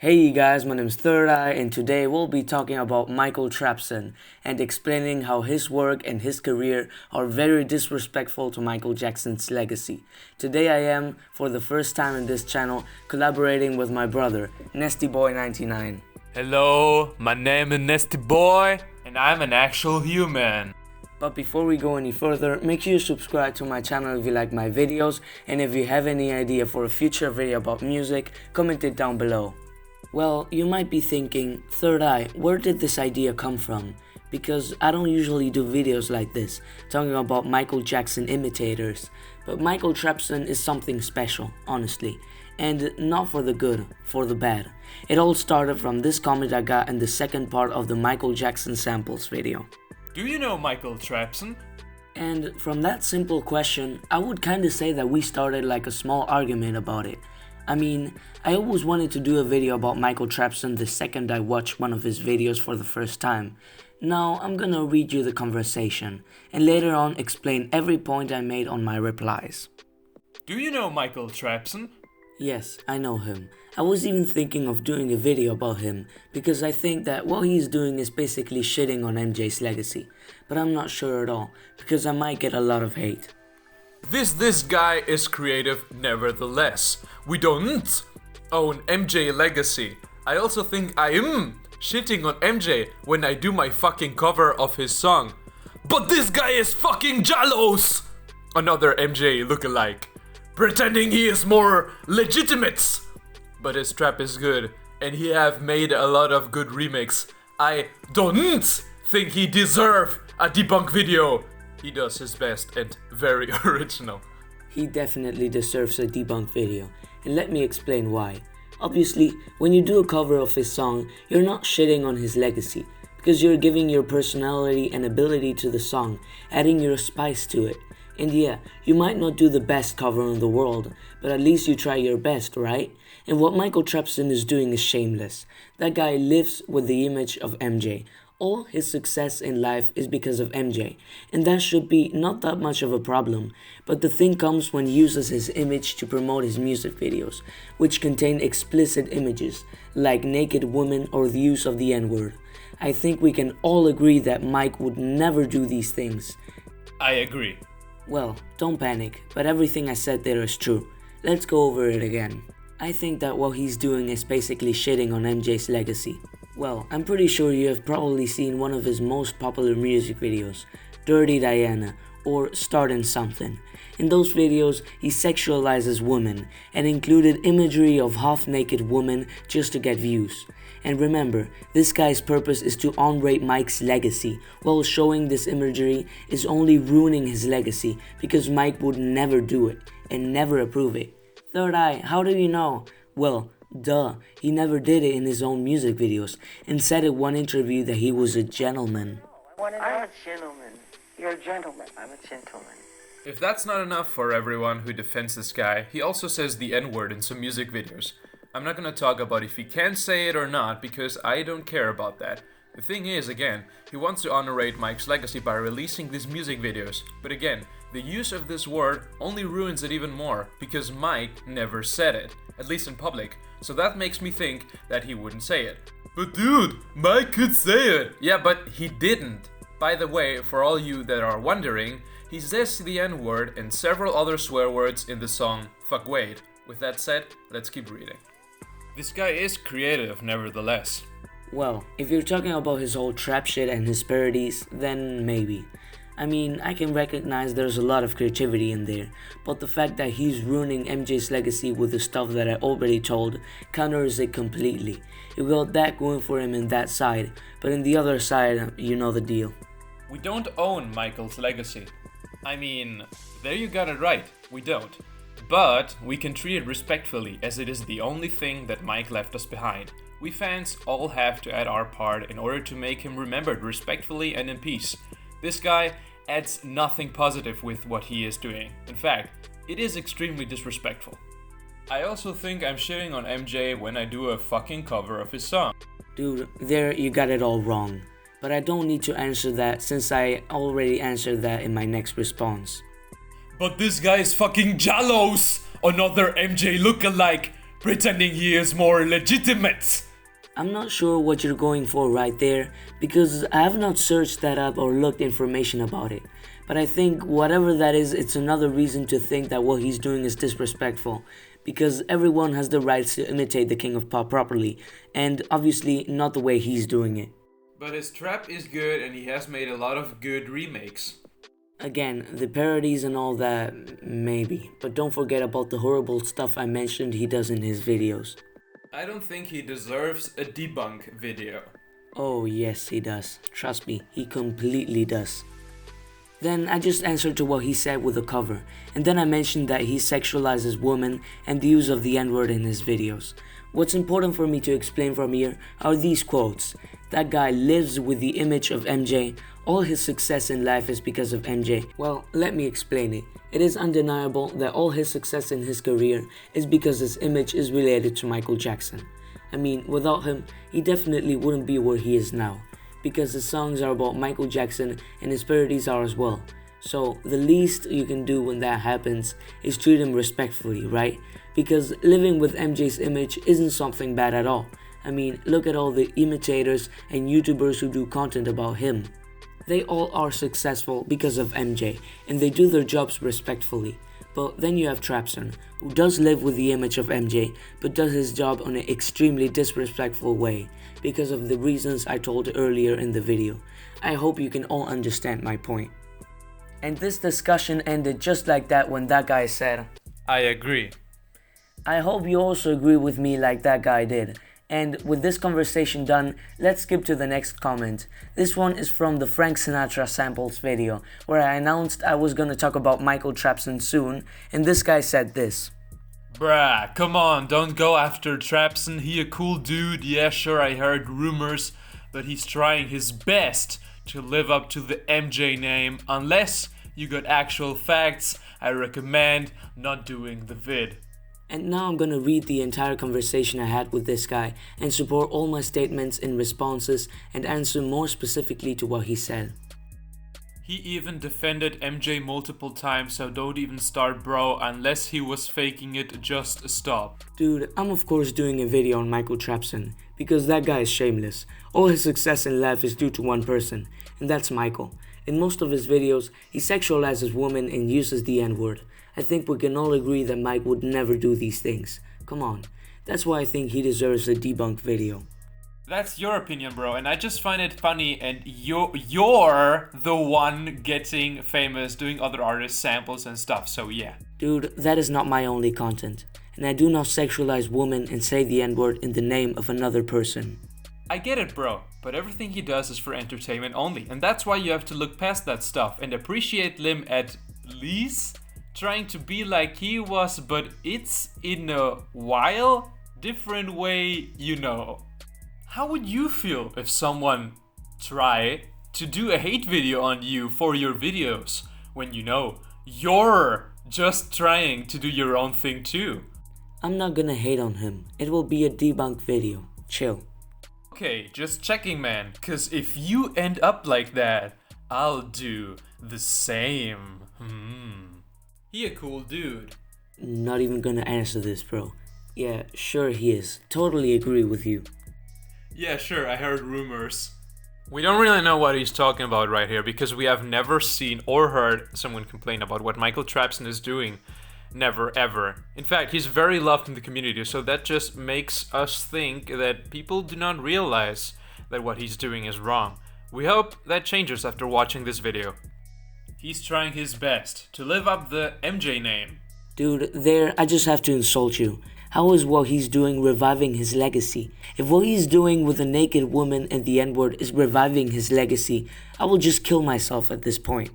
Hey you guys, my name is Third Eye and today we'll be talking about Michael Trapson and explaining how his work and his career are very disrespectful to Michael Jackson's legacy. Today I am, for the first time in this channel, collaborating with my brother, Nestiboy99. Hello, my name is Nestiboy and I'm an actual human. But before we go any further, make sure you subscribe to my channel if you like my videos, and if you have any idea for a future video about music, comment it down below. Well, you might be thinking, Third Eye, where did this idea come from? Because I don't usually do videos like this, talking about Michael Jackson imitators. But Michael Trapson is something special, honestly. And not for the good, for the bad. It all started from this comment I got in the second part of the Michael Jackson samples video. Do you know Michael Trapson? And from that simple question, I would kinda say that we started like a small argument about it. I mean, I always wanted to do a video about Michael Trapson the second I watched one of his videos for the first time. Now I'm gonna read you the conversation, and later on explain every point I made on my replies. Do you know Michael Trapson? Yes, I know him. I was even thinking of doing a video about him, because I think that what he's doing is basically shitting on MJ's legacy. But I'm not sure at all, because I might get a lot of hate. This guy is creative nevertheless. We don't own MJ legacy. I also think I am shitting on MJ when I do my fucking cover of his song. But this guy is fucking jealous! Another MJ lookalike. Pretending he is more legitimate. But his trap is good and he have made a lot of good remix. I don't think he deserve a debunk video. He does his best and very original. He definitely deserves a debunk video, and let me explain why. Obviously, when you do a cover of his song, you're not shitting on his legacy, because you're giving your personality and ability to the song, adding your spice to it. And yeah, you might not do the best cover in the world, but at least you try your best, right? And what Michael Trapson is doing is shameless. That guy lives with the image of MJ. All his success in life is because of MJ, and that should be not that much of a problem. But the thing comes when he uses his image to promote his music videos, which contain explicit images, like naked women or the use of the N-word. I think we can all agree that Mike would never do these things. I agree. Well, don't panic, but everything I said there is true. Let's go over it again. I think that what he's doing is basically shitting on MJ's legacy. Well, I'm pretty sure you have probably seen one of his most popular music videos, Durtydiana, or Startin' Something. In those videos, he sexualizes women and included imagery of half-naked women just to get views. And remember, this guy's purpose is to on-rate Mike's legacy, while showing this imagery is only ruining his legacy because Mike would never do it and never approve it. Third Eye, how do you know? Well, duh, he never did it in his own music videos and said in one interview that he was a gentleman. I'm a gentleman. You're a gentleman. I'm a gentleman. If that's not enough for everyone who defends this guy, he also says the N-word in some music videos. I'm not gonna talk about if he can say it or not because I don't care about that. The thing is, again, he wants to honorate Mike's legacy by releasing these music videos. But again, the use of this word only ruins it even more because Mike never said it, at least in public. So that makes me think that he wouldn't say it. But dude, Mike could say it! Yeah, but he didn't. By the way, for all you that are wondering, he says the N-word and several other swear words in the song fuckwade. With that said, let's keep reading. This guy is creative nevertheless. Well, if you're talking about his whole trap shit and his parodies, then maybe. I mean, I can recognize there's a lot of creativity in there, but the fact that he's ruining MJ's legacy with the stuff that I already told counters it completely. He got that going for him in that side, but in the other side, you know the deal. We don't own Michael's legacy. I mean, there you got it right, we don't. But we can treat it respectfully as it is the only thing that Mike left us behind. We fans all have to add our part in order to make him remembered respectfully and in peace. This guy adds nothing positive with what he is doing. In fact, it is extremely disrespectful. I also think I'm shitting on MJ when I do a fucking cover of his song. Dude, there you got it all wrong. But I don't need to answer that since I already answered that in my next response. But this guy is fucking jealous! Another MJ lookalike! pretending he is more legitimate. I'm not sure what you're going for right there because I have not searched that up or looked information about it. But I think whatever that is, it's another reason to think that what he's doing is disrespectful. Because everyone has the rights to imitate the king of pop properly, and obviously not the way he's doing it. But his trap is good and he has made a lot of good remakes. Again, the parodies and all that, maybe. But don't forget about the horrible stuff I mentioned he does in his videos. I don't think he deserves a debunk video. Oh yes, he does. Trust me, he completely does. Then I just answered to what he said with the cover, and then I mentioned that he sexualizes women and the use of the N-word in his videos. What's important for me to explain from here are these quotes. That guy lives with the image of MJ. All his success in life is because of MJ. Well, let me explain it. It is undeniable that all his success in his career is because his image is related to Michael Jackson. I mean, without him, he definitely wouldn't be where he is now. Because his songs are about Michael Jackson and his parodies are as well. So the least you can do when that happens is treat him respectfully, right? Because living with MJ's image isn't something bad at all. I mean, look at all the imitators and YouTubers who do content about him. They all are successful because of MJ and they do their jobs respectfully. But then you have Trapson, who does live with the image of MJ, but does his job in an extremely disrespectful way, because of the reasons I told earlier in the video. I hope you can all understand my point. And this discussion ended just like that when that guy said, I agree. I hope you also agree with me like that guy did. And with this conversation done, let's skip to the next comment. This one is from the Frank Sinatra samples video, where I announced I was gonna talk about MICHAEL Trapson soon, and this guy said this. Bruh, come on, don't go after Trapson, he a cool dude, yeah sure I heard rumors, but he's trying his best to live up to the MJ name. Unless you got actual facts, I recommend not doing the vid. And now I'm gonna read the entire conversation I had with this guy and support all my statements in responses and answer more specifically to what he said. He even defended MJ multiple times, so don't even start bro, unless he was faking it, just stop. Dude, I'm of course doing a video on MICHAEL Trapson, because that guy is shameless. All his success in life is due to one person, and that's Michael. In most of his videos, he sexualizes women and uses the N-word. I think we can all agree that Mike would never do these things. Come on, that's why I think he deserves a debunk video. That's your opinion, bro, and I just find it funny, and you're the one getting famous, doing other artists' samples and stuff, so yeah. Dude, that is not my only content, and I do not sexualize women and say the N-word in the name of another person. I get it, bro, but everything he does is for entertainment only, and that's why you have to look past that stuff and appreciate him at least trying to be like he was, but it's in a while different way, you know. How would you feel if someone tried to do a hate video on you for your videos when you know you're just trying to do your own thing too? I'm not gonna hate on him. It will be a debunk video. Chill. Okay, just checking, man, cause if you end up like that, I'll do the same. He a cool dude. Not even gonna answer this, bro. Yeah, sure he is. Totally agree with you. Yeah, sure, I heard rumors. We don't really know what he's talking about right here because we have never seen or heard someone complain about what MICHAEL Trapson is doing. Never, ever. In fact, he's very loved in the community, so that just makes us think that people do not realize that what he's doing is wrong. We hope that changes after watching this video. He's trying his best to live up the MJ name. Dude, there, I just have to insult you. How is what he's doing reviving his legacy? If what he's doing with a naked woman and the N-word is reviving his legacy, I will just kill myself at this point.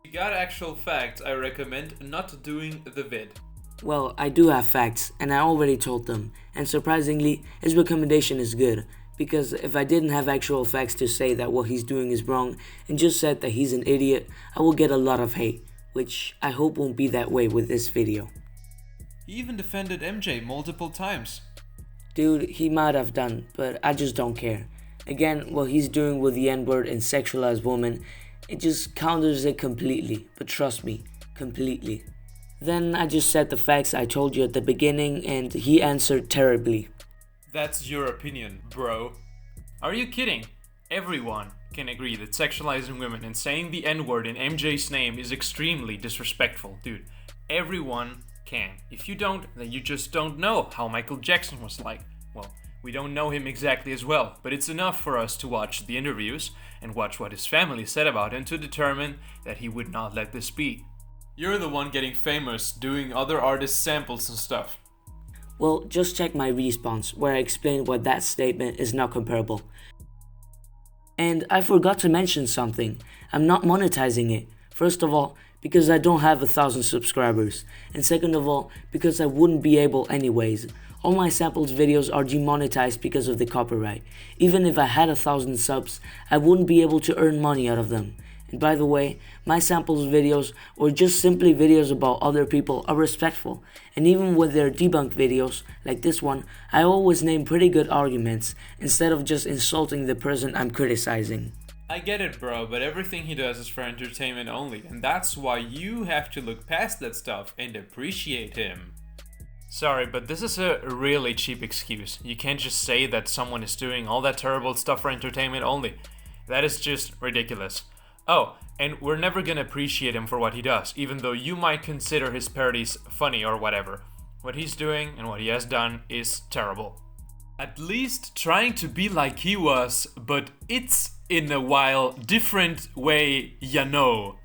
If you got actual facts, I recommend not doing the vid. Well, I do have facts, and I already told them, and surprisingly, his recommendation is good. Because if I didn't have actual facts to say that what he's doing is wrong and just said that he's an idiot, I will get a lot of hate, which I hope won't be that way with this video. He even defended MJ multiple times. Dude, he might have done, but I just don't care. Again, what he's doing with the N-word and sexualized woman, it just counters it completely, but trust me, completely. Then I just said the facts I told you at the beginning and he answered terribly. That's your opinion, bro. Are you kidding? Everyone can agree that sexualizing women and saying the N-word in MJ's name is extremely disrespectful, dude. Everyone can. If you don't, then you just don't know how Michael Jackson was like. Well, we don't know him exactly as well, but it's enough for us to watch the interviews and watch what his family said about him to determine that he would not let this be. You're the one getting famous, doing other artists' samples and stuff. Well, just check my response where I explained why that statement is not comparable. And I forgot to mention something. I'm not monetizing it. First of all, because I don't have 1,000 subscribers. And second of all, because I wouldn't be able anyways. All my samples videos are demonetized because of the copyright. Even if I had 1,000 subs, I wouldn't be able to earn money out of them. And by the way, my samples videos or just simply videos about other people are respectful. And even with their debunked videos, like this one, I always name pretty good arguments instead of just insulting the person I'm criticizing. I get it, bro, but everything he does is for entertainment only, and that's why you have to look past that stuff and appreciate him. Sorry, but this is a really cheap excuse. You can't just say that someone is doing all that terrible stuff for entertainment only. That is just ridiculous. Oh, and we're never gonna appreciate him for what he does, even though you might consider his parodies funny or whatever. What he's doing and what he has done is terrible. At least trying to be like he was, but it's in a while different way, you know.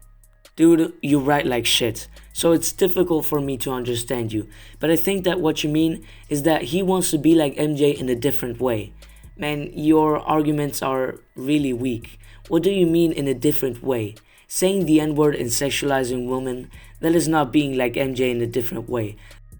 Dude, you write like shit, so it's difficult for me to understand you. But I think that what you mean is that he wants to be like MJ in a different way. Man, your arguments are really weak. What do you mean in a different way? Saying the N-word and sexualizing women, that is not being like MJ in a different way.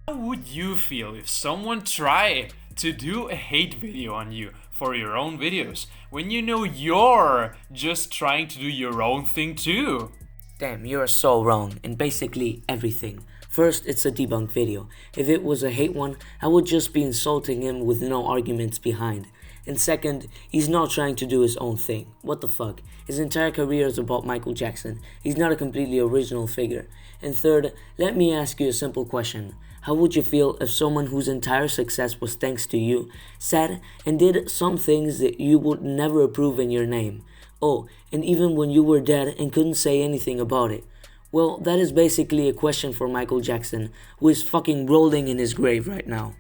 How would you feel if someone tried to do a hate video on you for your own videos, when you know you're just trying to do your own thing too? Damn, you're so wrong in basically everything. First, it's a debunk video. If it was a hate one, I would just be insulting him with no arguments behind. And second, he's not trying to do his own thing. What the fuck? His entire career is about Michael Jackson. He's not a completely original figure. And third, let me ask you a simple question. How would you feel if someone whose entire success was thanks to you said and did some things that you would never approve in your name? Oh, and even when you were dead and couldn't say anything about it. Well, that is basically a question for Michael Jackson, who is fucking rolling in his grave right now.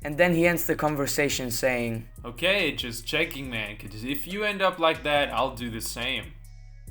And then he ends the conversation saying, Okay, just checking, man, cause if you end up like that, I'll do the same.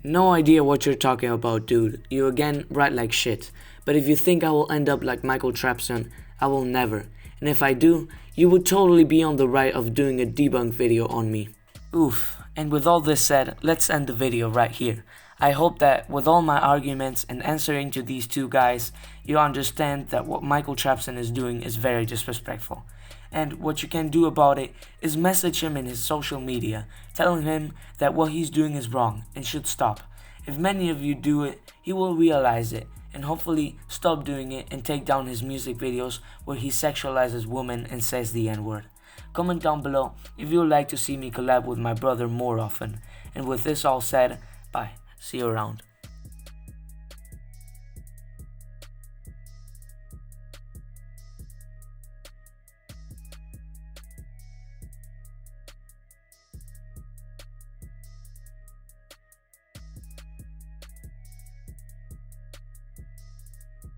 No idea what you're talking about, dude. You again write like shit. But if you think I will end up like Michael Trapson, I will never. And if I do, you would totally be on the right of doing a debunk video on me. Oof. And with all this said, let's end the video right here. I hope that with all my arguments and answering to these two guys, you understand that what Michael Trapson is doing is very disrespectful. And what you can do about it is message him in his social media, telling him that what he's doing is wrong and should stop. If many of you do it, he will realize it and hopefully stop doing it and take down his music videos where he sexualizes women and says the N-word. Comment down below if you would like to see me collab with my brother more often. And with this all said, bye. See you around.